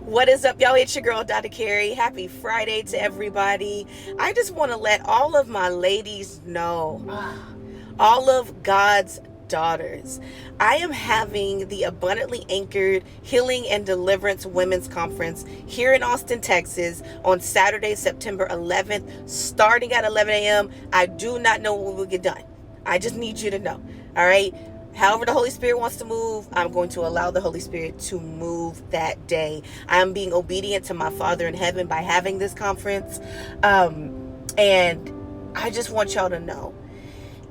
What is up, y'all? It's your girl, Dr. Carrie. Happy Friday to everybody. I just want to let all of my ladies know, all of God's daughters, I am having the Abundantly Anchored Healing and Deliverance Women's Conference here in Austin, Texas on Saturday, September 11th, starting at 11 a.m. I do not know when we'll get done. I just need you to know, all right? However the Holy Spirit wants to move, I'm going to allow the Holy Spirit to move that day. I'm being obedient to my Father in heaven by having this conference. And I just want y'all to know,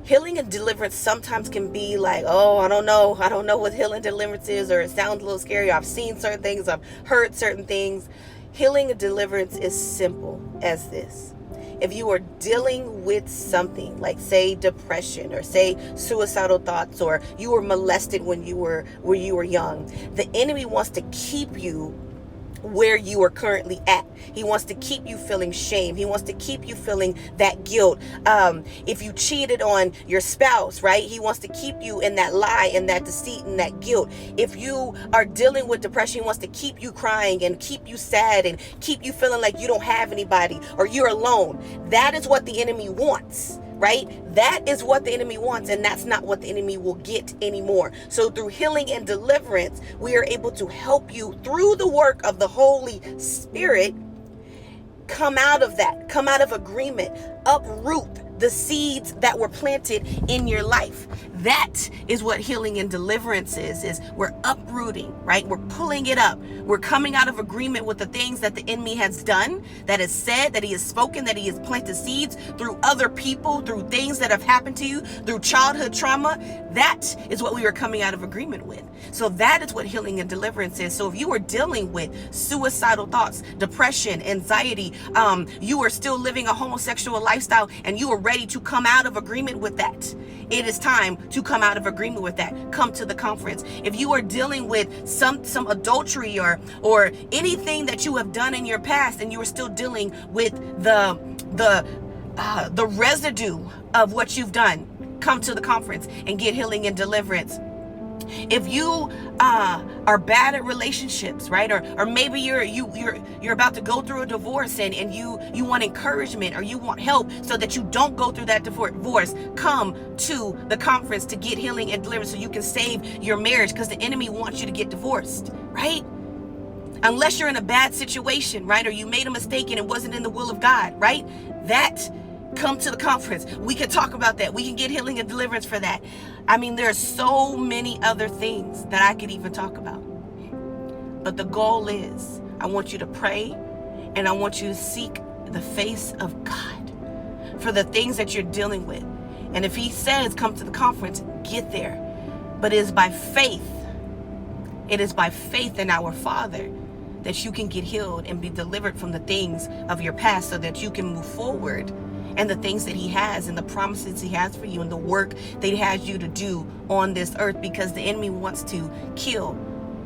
healing and deliverance sometimes can be like, oh, I don't know what healing and deliverance is, or it sounds a little scary. I've seen certain things, I've heard certain things. Healing and deliverance is simple as this. If you are dealing with something like, say, depression, or say suicidal thoughts, or you were molested when you were young, the enemy wants to keep you where you are currently at. He wants to keep you feeling shame. He wants to keep you feeling that guilt. If you cheated on your spouse, right? He wants to keep you in that lie and that deceit and that guilt. If you are dealing with depression, he wants to keep you crying and keep you sad and keep you feeling like you don't have anybody or you're alone. That is what the enemy wants. Right? That is what the enemy wants, and that's not what the enemy will get anymore. So through healing and deliverance, we are able to help you through the work of the Holy Spirit come out of that, come out of agreement, uproot the seeds that were planted in your life. That is what healing and deliverance is we're uprooting, right? We're pulling it up. We're coming out of agreement with the things that the enemy has done, that has said, that he has spoken, that he has planted seeds through other people, through things that have happened to you, through childhood trauma. That is what we are coming out of agreement with. So that is what healing and deliverance is. So if you are dealing with suicidal thoughts, depression, anxiety, you are still living a homosexual lifestyle, and you are ready to come out of agreement with that, it is time to come out of agreement with that. Come to the conference. If you are dealing with some adultery or anything that you have done in your past, and you are still dealing with the residue of what you've done, come to the conference and get healing and deliverance. If you are bad at relationships, right? Or maybe you're about to go through a divorce and you want encouragement, or you want help so that you don't go through that divorce, come to the conference to get healing and deliverance so you can save your marriage, because the enemy wants you to get divorced, right? Unless you're in a bad situation, right? Or you made a mistake and it wasn't in the will of God, right? Come to the conference. We can talk about that. We can get healing and deliverance for that. I mean, there are so many other things that I could even talk about. But the goal is, I want you to pray, and I want you to seek the face of God for the things that you're dealing with. And if he says, come to the conference, get there. But it is by faith. It is by faith in our Father that you can get healed and be delivered from the things of your past, so that you can move forward and the things that he has and the promises he has for you and the work that he has you to do on this earth, because the enemy wants to kill,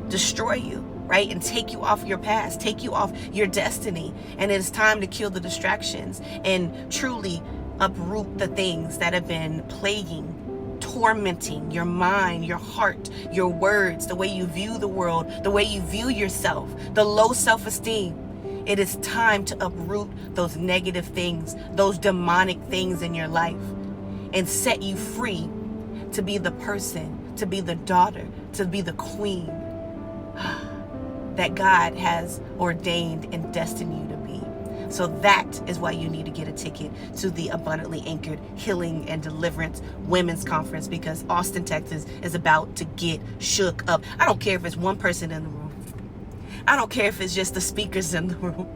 destroy you, right? And take you off your past, take you off your destiny. And it is time to kill the distractions and truly uproot the things that have been plaguing, tormenting your mind, your heart, your words, the way you view the world, the way you view yourself, the low self-esteem. It is time to uproot those negative things, those demonic things in your life, and set you free to be the person, to be the daughter, to be the queen that God has ordained and destined you to be. So that is why you need to get a ticket to the Abundantly Anchored Healing and Deliverance Women's Conference, because Austin, Texas is about to get shook up. I don't care if it's one person in the room. I don't care if it's just the speakers in the room.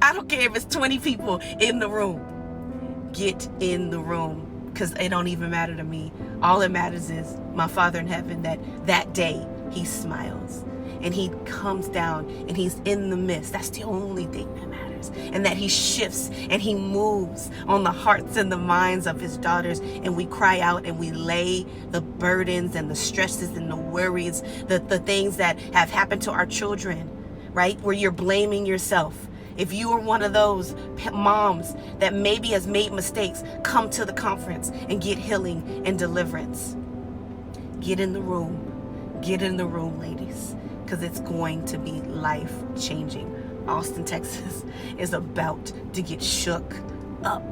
I don't care if it's 20 people in the room. Get in the room, because it don't even matter to me. All that matters is my Father in heaven, that day he smiles and he comes down and he's in the midst. That's the only thing that matters. And that he shifts and he moves on the hearts and the minds of his daughters. And we cry out and we lay the burdens and the stresses and the worries, the things that have happened to our children, right? Where you're blaming yourself. If you are one of those moms that maybe has made mistakes, come to the conference and get healing and deliverance. Get in the room. Get in the room, ladies. because it's going to be life-changing. Austin, Texas is about to get shook up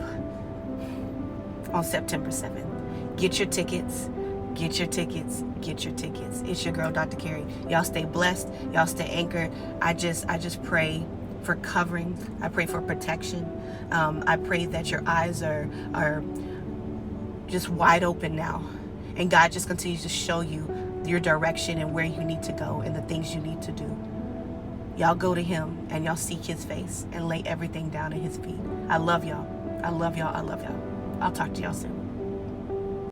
on September 7th. Get your tickets. Get your tickets. Get your tickets. It's your girl, Dr. Carrie. Y'all stay blessed. Y'all stay anchored. I just pray for covering. I pray for protection. I pray that your eyes are just wide open now, and God just continues to show you your direction and where you need to go and the things you need to do. Y'all go to him and y'all seek his face and lay everything down at his feet. I love y'all. I love y'all. I love y'all. I'll talk to y'all soon.